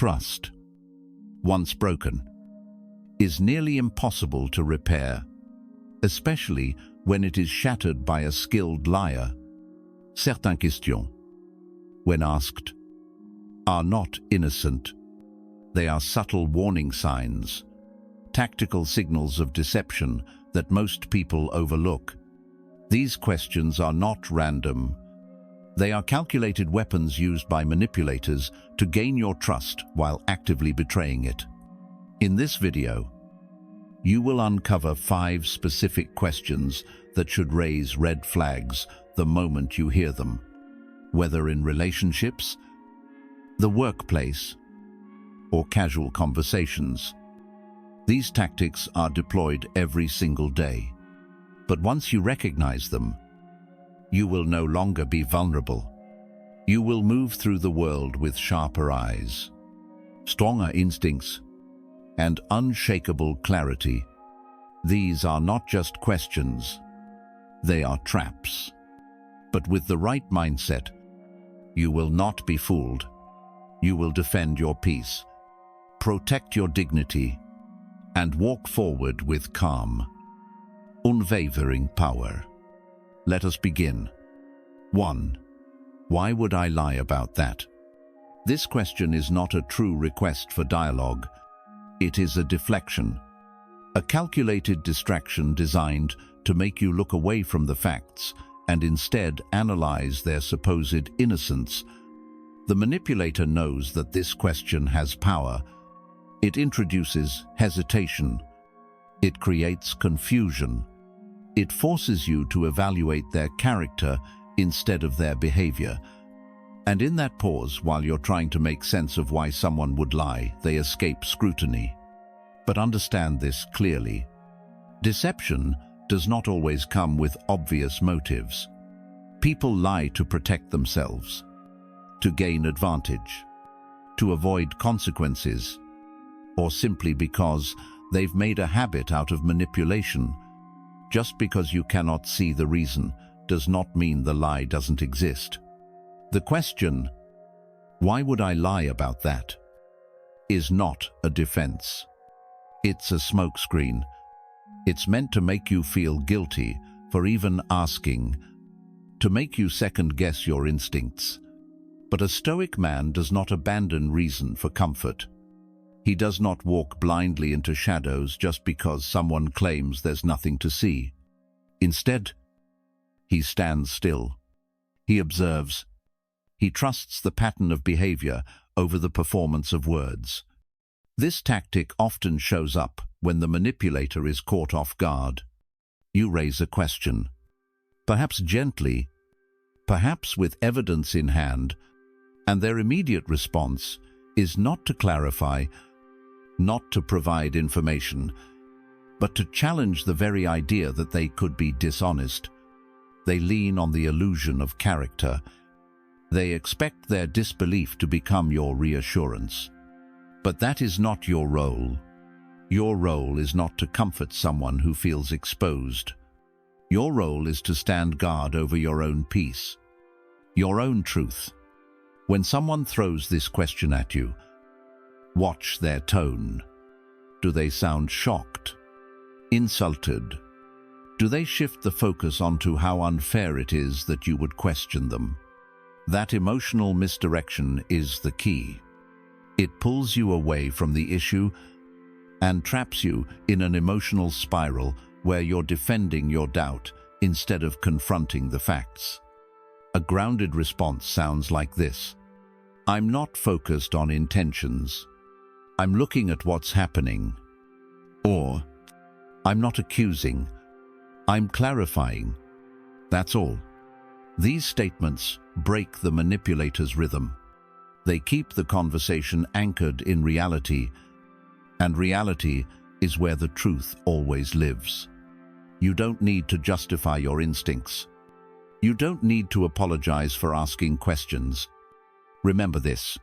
Trust, once broken, is nearly impossible to repair, especially when it is shattered by a skilled liar. Certaines questions, when asked, are not innocent. They are subtle warning signs, tactical signals of deception that most people overlook. These questions are not random. They are calculated weapons used by manipulators to gain your trust while actively betraying it. In this video, you will uncover 5 specific questions that should raise red flags the moment you hear them, whether in relationships, the workplace, or casual conversations. These tactics are deployed every single day, but once you recognize them, you will no longer be vulnerable. You will move through the world with sharper eyes, stronger instincts, and unshakable clarity. These are not just questions, they are traps. But with the right mindset, you will not be fooled. You will defend your peace, protect your dignity, and walk forward with calm, unwavering power. Let us begin. 1. Why would I lie about that? This question is not a true request for dialogue. It is a deflection, a calculated distraction designed to make you look away from the facts and instead analyze their supposed innocence. The manipulator knows that this question has power. It introduces hesitation. It creates confusion. It forces you to evaluate their character instead of their behavior. And in that pause, while you're trying to make sense of why someone would lie, they escape scrutiny. But understand this clearly. Deception does not always come with obvious motives. People lie to protect themselves, to gain advantage, to avoid consequences, or simply because they've made a habit out of manipulation. Just because you cannot see the reason does not mean the lie doesn't exist. The question, why would I lie about that, is not a defense. It's a smokescreen. It's meant to make you feel guilty for even asking, to make you second-guess your instincts. But a Stoic man does not abandon reason for comfort. He does not walk blindly into shadows just because someone claims there's nothing to see. Instead, he stands still. He observes. He trusts the pattern of behavior over the performance of words. This tactic often shows up when the manipulator is caught off guard. You raise a question, perhaps gently, perhaps with evidence in hand, and their immediate response is not to clarify, not to provide information, but to challenge the very idea that they could be dishonest. They lean on the illusion of character. They expect their disbelief to become your reassurance. But that is not your role. Your role is not to comfort someone who feels exposed. Your role is to stand guard over your own peace, your own truth. When someone throws this question at you, watch their tone. Do they sound shocked? Insulted? Do they shift the focus onto how unfair it is that you would question them? That emotional misdirection is the key. It pulls you away from the issue and traps you in an emotional spiral where you're defending your doubt instead of confronting the facts. A grounded response sounds like this: I'm not focused on intentions. I'm looking at what's happening. Or, I'm not accusing. I'm clarifying. That's all. These statements break the manipulator's rhythm. They keep the conversation anchored in reality, and reality is where the truth always lives. You don't need to justify your instincts. You don't need to apologize for asking questions. Remember this: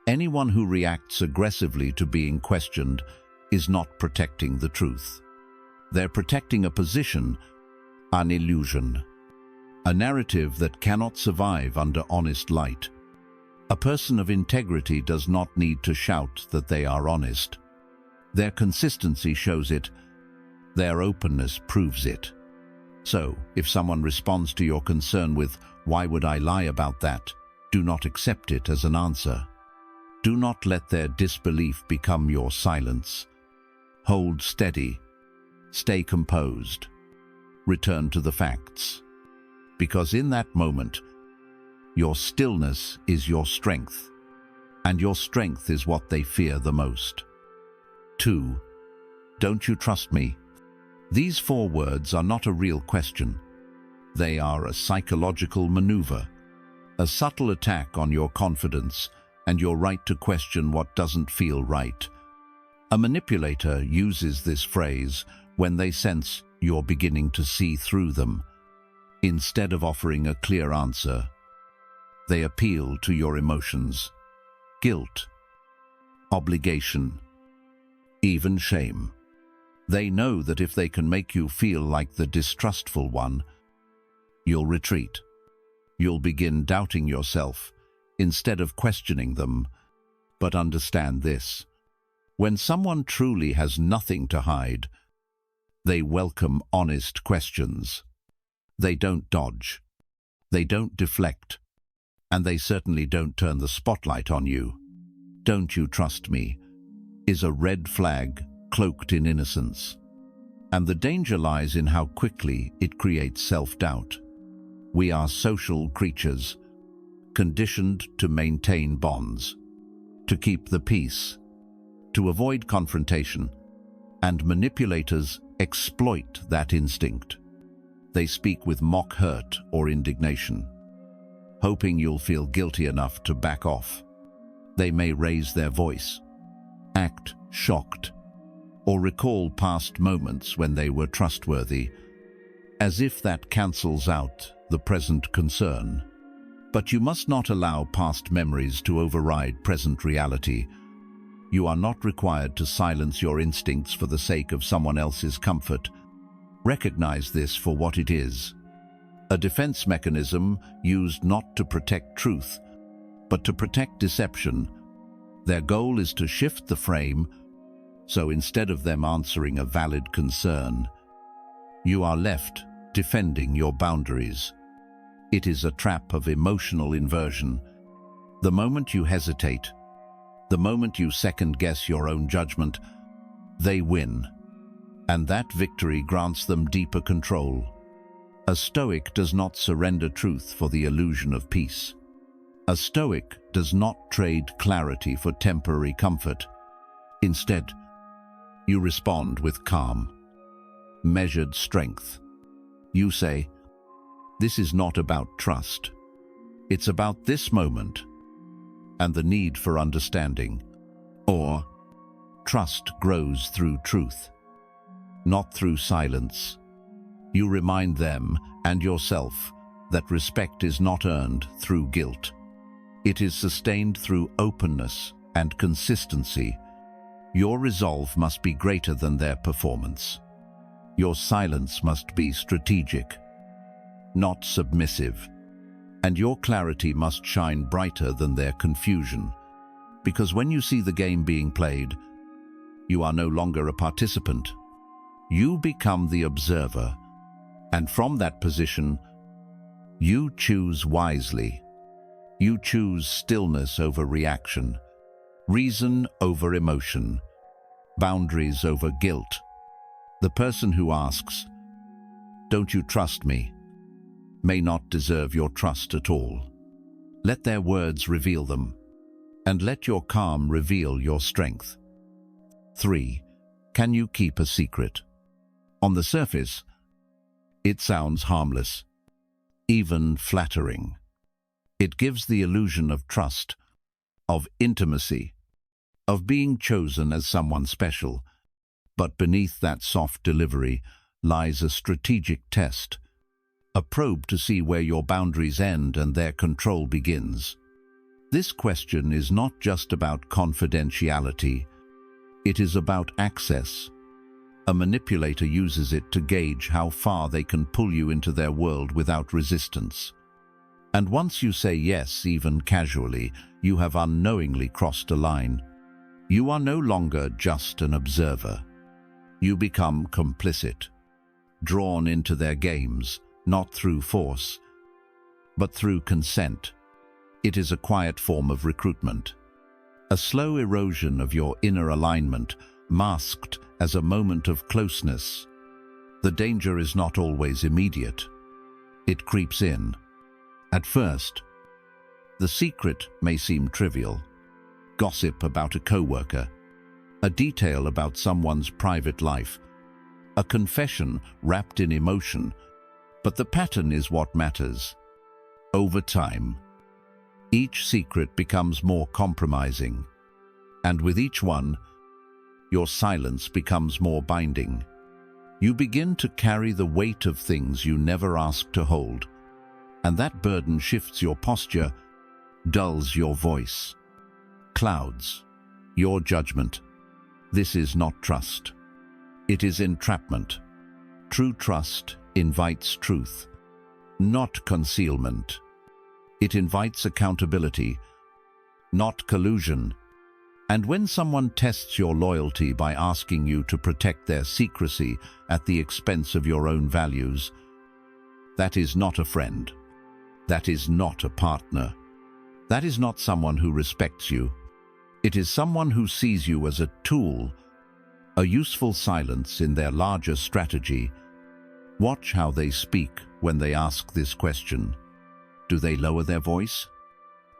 anyone who reacts aggressively to being questioned is not protecting the truth. They're protecting a position, an illusion, a narrative that cannot survive under honest light. A person of integrity does not need to shout that they are honest. Their consistency shows it. Their openness proves it. So, if someone responds to your concern with, "Why would I lie about that?" do not accept it as an answer. Do not let their disbelief become your silence. Hold steady. Stay composed. Return to the facts. Because in that moment, your stillness is your strength, and your strength is what they fear the most. 2. Don't you trust me? These 4 words are not a real question. They are a psychological maneuver, a subtle attack on your confidence and your right to question what doesn't feel right. A manipulator uses this phrase when they sense you're beginning to see through them. Instead of offering a clear answer, they appeal to your emotions, guilt, obligation, even shame. They know that if they can make you feel like the distrustful one, you'll retreat. You'll begin doubting yourself instead of questioning them. But understand this: when someone truly has nothing to hide, they welcome honest questions. They don't dodge. They don't deflect. And they certainly don't turn the spotlight on you. "Don't you trust me?" is a red flag cloaked in innocence. And the danger lies in how quickly it creates self-doubt. We are social creatures, conditioned to maintain bonds, to keep the peace, to avoid confrontation, and manipulators exploit that instinct. They speak with mock hurt or indignation, hoping you'll feel guilty enough to back off. They may raise their voice, act shocked, or recall past moments when they were trustworthy, as if that cancels out the present concern. But you must not allow past memories to override present reality. You are not required to silence your instincts for the sake of someone else's comfort. Recognize this for what it is: a defense mechanism used not to protect truth, but to protect deception. Their goal is to shift the frame, so instead of them answering a valid concern, you are left defending your boundaries. It is a trap of emotional inversion. The moment you hesitate, the moment you second-guess your own judgment, they win, and that victory grants them deeper control. A Stoic does not surrender truth for the illusion of peace. A Stoic does not trade clarity for temporary comfort. Instead, you respond with calm, measured strength. You say, "This is not about trust. It's about this moment and the need for understanding." Or, trust grows through truth, not through silence. You remind them and yourself that respect is not earned through guilt. It is sustained through openness and consistency. Your resolve must be greater than their performance. Your silence must be strategic, not submissive. And your clarity must shine brighter than their confusion. Because when you see the game being played, you are no longer a participant. You become the observer. And from that position, you choose wisely. You choose stillness over reaction, reason over emotion, boundaries over guilt. The person who asks, "Don't you trust me?" may not deserve your trust at all. Let their words reveal them, and let your calm reveal your strength. 3. Can you keep a secret? On the surface, it sounds harmless, even flattering. It gives the illusion of trust, of intimacy, of being chosen as someone special. But beneath that soft delivery lies a strategic test, a probe to see where your boundaries end and their control begins. This question is not just about confidentiality, it is about access. A manipulator uses it to gauge how far they can pull you into their world without resistance. And once you say yes, even casually, you have unknowingly crossed a line. You are no longer just an observer. You become complicit, drawn into their games, not through force, but through consent. It is a quiet form of recruitment, a slow erosion of your inner alignment, masked as a moment of closeness. The danger is not always immediate. It creeps in. At first, the secret may seem trivial. Gossip about a coworker, a detail about someone's private life, a confession wrapped in emotion, but the pattern is what matters. Over time, each secret becomes more compromising, and with each one, your silence becomes more binding. You begin to carry the weight of things you never asked to hold, and that burden shifts your posture, dulls your voice, clouds your judgment. This is not trust. It is entrapment. True trust invites truth, not concealment. It invites accountability, not collusion. And when someone tests your loyalty by asking you to protect their secrecy at the expense of your own values, that is not a friend. That is not a partner. That is not someone who respects you. It is someone who sees you as a tool, a useful silence in their larger strategy. Watch how they speak when they ask this question. Do they lower their voice?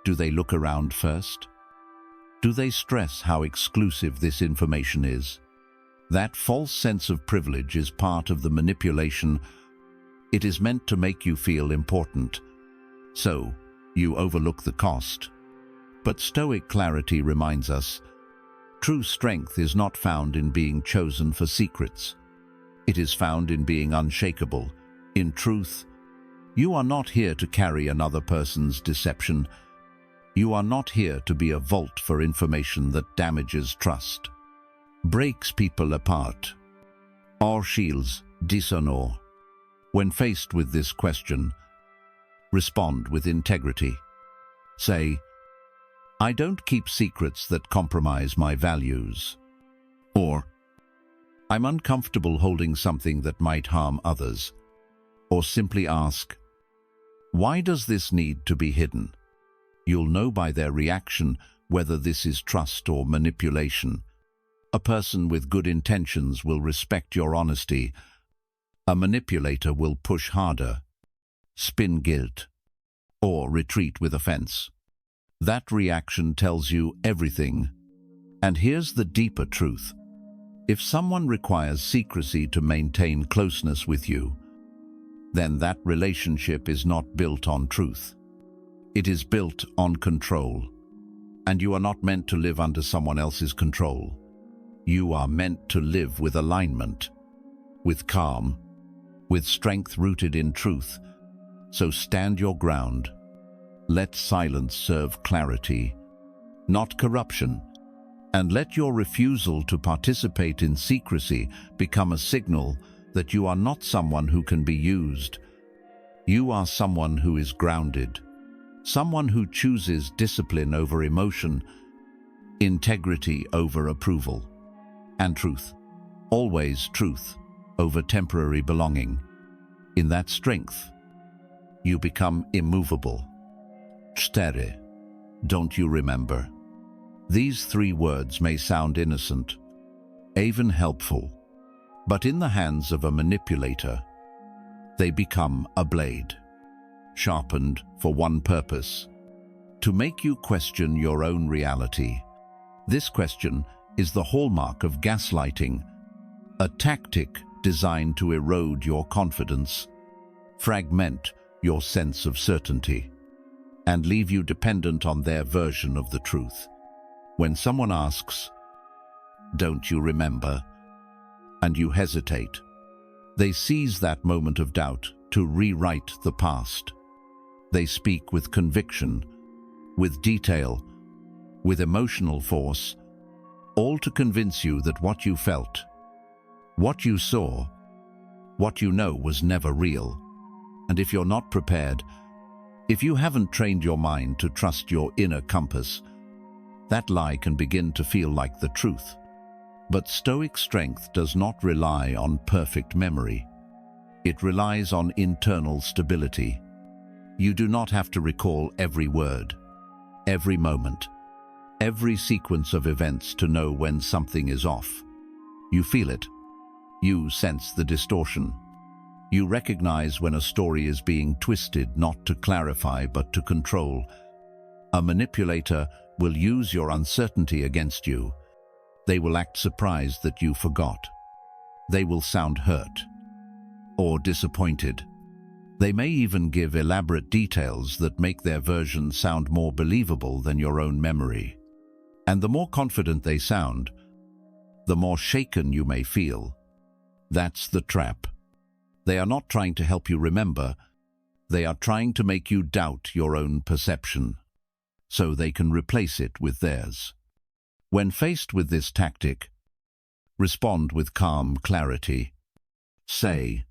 Do they look around first? Do they stress how exclusive this information is? That false sense of privilege is part of the manipulation. It is meant to make you feel important. So, you overlook the cost. But Stoic clarity reminds us, true strength is not found in being chosen for secrets. It is found in being unshakable. In truth, you are not here to carry another person's deception. You are not here to be a vault for information that damages trust, breaks people apart, or shields dishonor. When faced with this question, respond with integrity. Say, I don't keep secrets that compromise my values. Or, I'm uncomfortable holding something that might harm others. Or simply ask, why does this need to be hidden? You'll know by their reaction whether this is trust or manipulation. A person with good intentions will respect your honesty. A manipulator will push harder, spin guilt, or retreat with offense. That reaction tells you everything. And here's the deeper truth. If someone requires secrecy to maintain closeness with you, then that relationship is not built on truth. It is built on control. And you are not meant to live under someone else's control. You are meant to live with alignment, with calm, with strength rooted in truth. So stand your ground. Let silence serve clarity, not corruption. And let your refusal to participate in secrecy become a signal that you are not someone who can be used. You are someone who is grounded, someone who chooses discipline over emotion, integrity over approval, and truth, always truth, over temporary belonging. In that strength, you become immovable. Cztery. Don't you remember? These three words may sound innocent, even helpful, but in the hands of a manipulator, they become a blade, sharpened for one purpose, to make you question your own reality. This question is the hallmark of gaslighting, a tactic designed to erode your confidence, fragment your sense of certainty, and leave you dependent on their version of the truth. When someone asks, "Don't you remember?" and you hesitate, they seize that moment of doubt to rewrite the past. They speak with conviction, with detail, with emotional force, all to convince you that what you felt, what you saw, what you know was never real. And if you're not prepared, If you haven't trained your mind to trust your inner compass, that lie can begin to feel like the truth. But Stoic strength does not rely on perfect memory. It relies on internal stability. You do not have to recall every word, every moment, every sequence of events to know when something is off. You feel it. You sense the distortion. You recognize when a story is being twisted not to clarify but to control. A manipulator will use your uncertainty against you. They will act surprised that you forgot. They will sound hurt or disappointed. They may even give elaborate details that make their version sound more believable than your own memory. And the more confident they sound, the more shaken you may feel. That's the trap. They are not trying to help you remember. They are trying to make you doubt your own perception, so they can replace it with theirs. When faced with this tactic, respond with calm clarity. Say,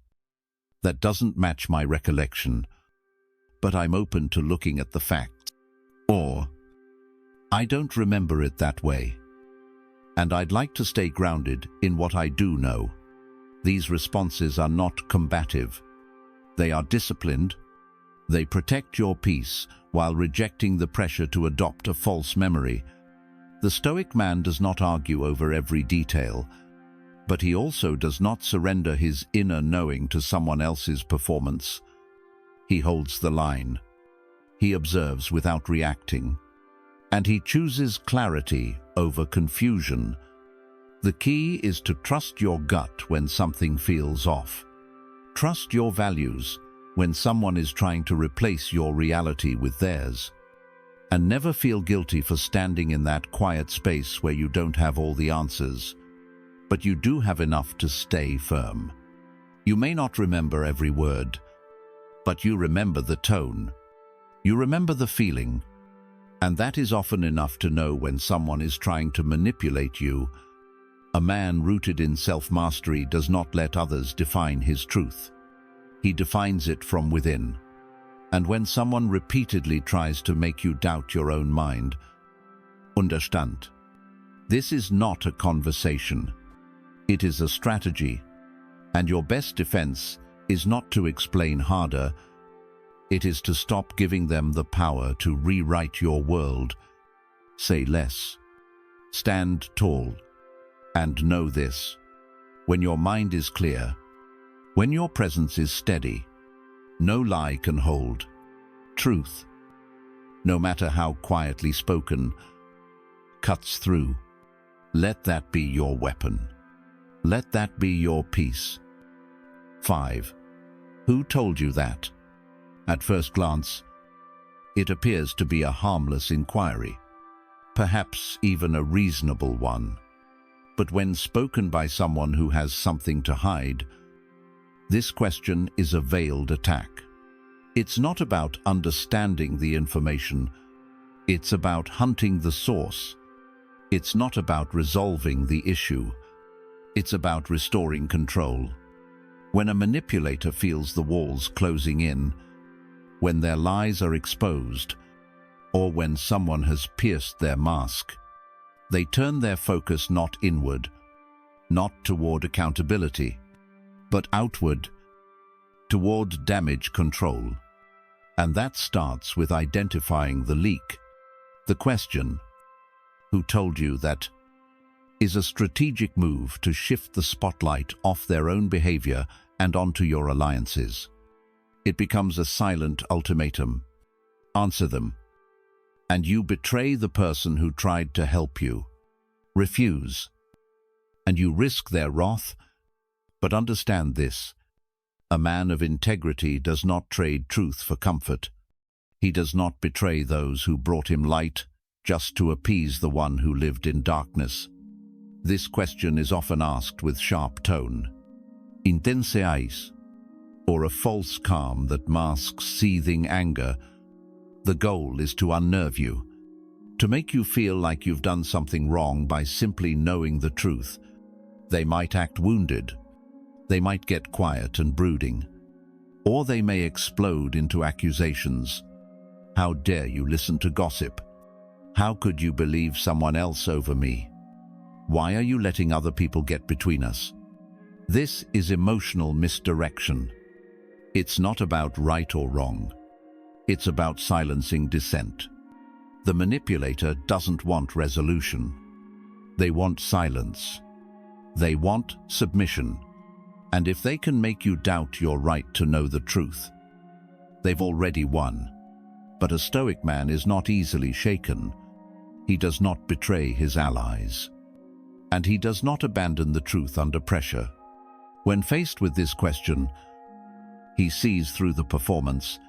"That doesn't match my recollection, but I'm open to looking at the facts." Or, "I don't remember it that way, and I'd like to stay grounded in what I do know." These responses are not combative. They are disciplined. They protect your peace while rejecting the pressure to adopt a false memory. The Stoic man does not argue over every detail, but he also does not surrender his inner knowing to someone else's performance. He holds the line. He observes without reacting. And he chooses clarity over confusion. The key is to trust your gut when something feels off. Trust your values when someone is trying to replace your reality with theirs. And never feel guilty for standing in that quiet space where you don't have all the answers, but you do have enough to stay firm. You may not remember every word, but you remember the tone. You remember the feeling, and that is often enough to know when someone is trying to manipulate you. A man rooted in self-mastery does not let others define his truth. He defines it from within. And when someone repeatedly tries to make you doubt your own mind, understand. This is not a conversation. It is a strategy. And your best defense is not to explain harder. It is to stop giving them the power to rewrite your world. Say less. Stand tall. And know this. When your mind is clear, when your presence is steady, no lie can hold. Truth, no matter how quietly spoken, cuts through. Let that be your weapon. Let that be your peace. 5. Who told you that? At first glance, it appears to be a harmless inquiry, perhaps even a reasonable one. But when spoken by someone who has something to hide, this question is a veiled attack. It's not about understanding the information. It's about hunting the source. It's not about resolving the issue. It's about restoring control. When a manipulator feels the walls closing in, when their lies are exposed, or when someone has pierced their mask, they turn their focus not inward, not toward accountability, but outward, toward damage control. And that starts with identifying the leak. The question, "Who told you that?" is a strategic move to shift the spotlight off their own behavior and onto your alliances. It becomes a silent ultimatum. Answer them, and you betray the person who tried to help you. Refuse, and you risk their wrath. But understand this: a man of integrity does not trade truth for comfort. He does not betray those who brought him light just to appease the one who lived in darkness. This question is often asked with sharp tone. Intenseis, or a false calm that masks seething anger. The goal is to unnerve you, to make you feel like you've done something wrong by simply knowing the truth. They might act wounded. They might get quiet and brooding. Or they may explode into accusations. How dare you listen to gossip? How could you believe someone else over me? Why are you letting other people get between us? This is emotional misdirection. It's not about right or wrong. It's about silencing dissent. The manipulator doesn't want resolution. They want silence. They want submission. And if they can make you doubt your right to know the truth, they've already won. But a Stoic man is not easily shaken. He does not betray his allies. And he does not abandon the truth under pressure. When faced with this question, he sees through the performance.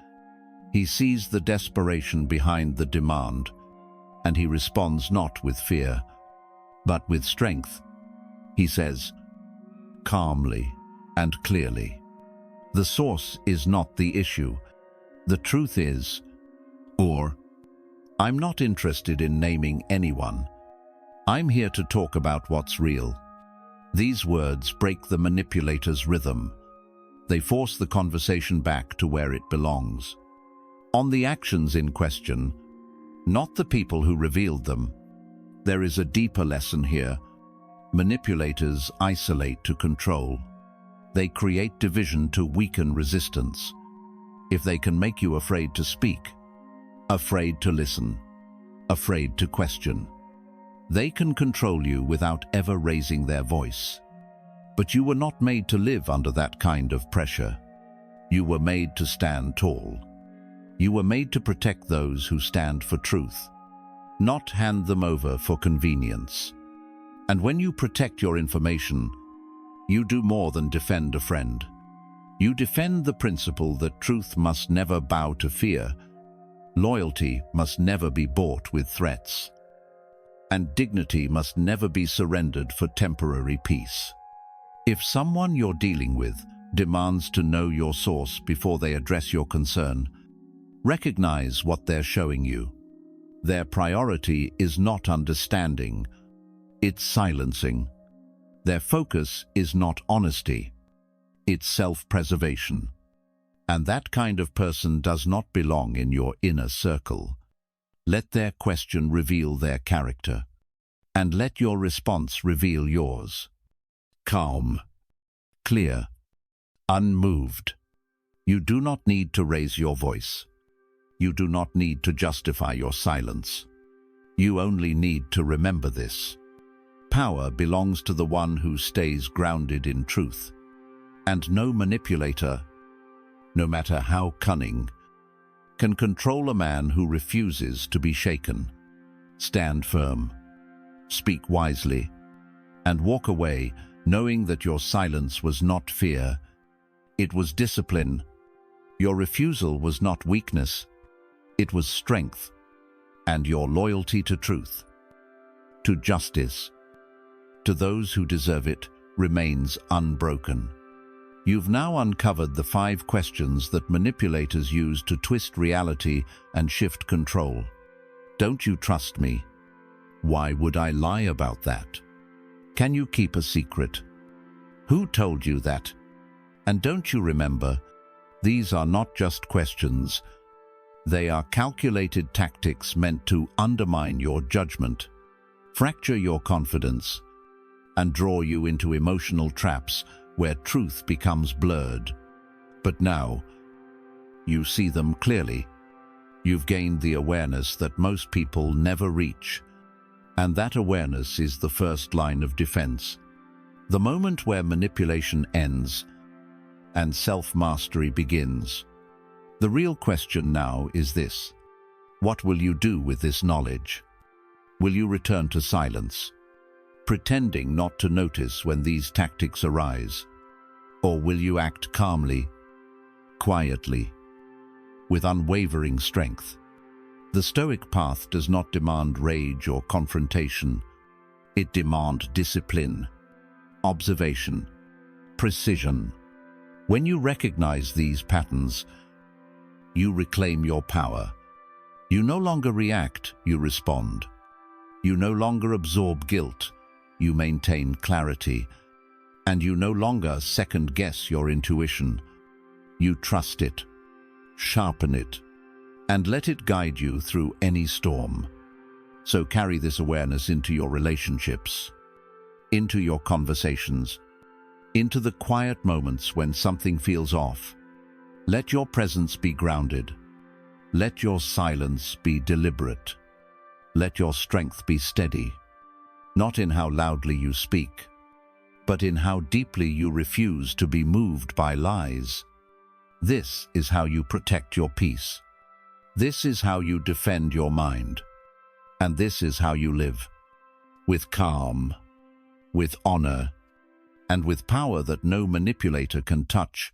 He sees the desperation behind the demand, and he responds not with fear, but with strength. He says, calmly and clearly, the source is not the issue. The truth is, or, I'm not interested in naming anyone. I'm here to talk about what's real. These words break the manipulator's rhythm. They force the conversation back to where it belongs. On the actions in question, not the people who revealed them. There is a deeper lesson here. Manipulators isolate to control. They create division to weaken resistance. If they can make you afraid to speak, afraid to listen, afraid to question, they can control you without ever raising their voice. But you were not made to live under that kind of pressure. You were made to stand tall. You were made to protect those who stand for truth, not hand them over for convenience. And when you protect your information, you do more than defend a friend. You defend the principle that truth must never bow to fear, loyalty must never be bought with threats, and dignity must never be surrendered for temporary peace. If someone you're dealing with demands to know your source before they address your concern, recognize what they're showing you. Their priority is not understanding, it's silencing. Their focus is not honesty, it's self-preservation. And that kind of person does not belong in your inner circle. Let their question reveal their character, and let your response reveal yours. Calm, clear, unmoved. You do not need to raise your voice. You do not need to justify your silence. You only need to remember this. Power belongs to the one who stays grounded in truth. And no manipulator, no matter how cunning, can control a man who refuses to be shaken. Stand firm, speak wisely, and walk away knowing that your silence was not fear, it was discipline. Your refusal was not weakness, it was strength, and your loyalty to truth, to justice, to those who deserve it, remains unbroken. You've now uncovered the 5 questions that manipulators use to twist reality and shift control. Don't you trust me? Why would I lie about that? Can you keep a secret? Who told you that? And don't you remember, these are not just questions. They are calculated tactics meant to undermine your judgment, fracture your confidence, and draw you into emotional traps where truth becomes blurred. But now, you see them clearly. You've gained the awareness that most people never reach, and that awareness is the first line of defense. The moment where manipulation ends and self-mastery begins. The real question now is this: what will you do with this knowledge? Will you return to silence, pretending not to notice when these tactics arise? Or will you act calmly, quietly, with unwavering strength? The Stoic path does not demand rage or confrontation. It demands discipline, observation, precision. When you recognize these patterns, you reclaim your power. You no longer react, you respond. You no longer absorb guilt, you maintain clarity. And you no longer second-guess your intuition. You trust it, sharpen it, and let it guide you through any storm. So carry this awareness into your relationships, into your conversations, into the quiet moments when something feels off. Let your presence be grounded. Let your silence be deliberate. Let your strength be steady, not in how loudly you speak, but in how deeply you refuse to be moved by lies. This is how you protect your peace. This is how you defend your mind. And this is how you live, with calm, with honor, and with power that no manipulator can touch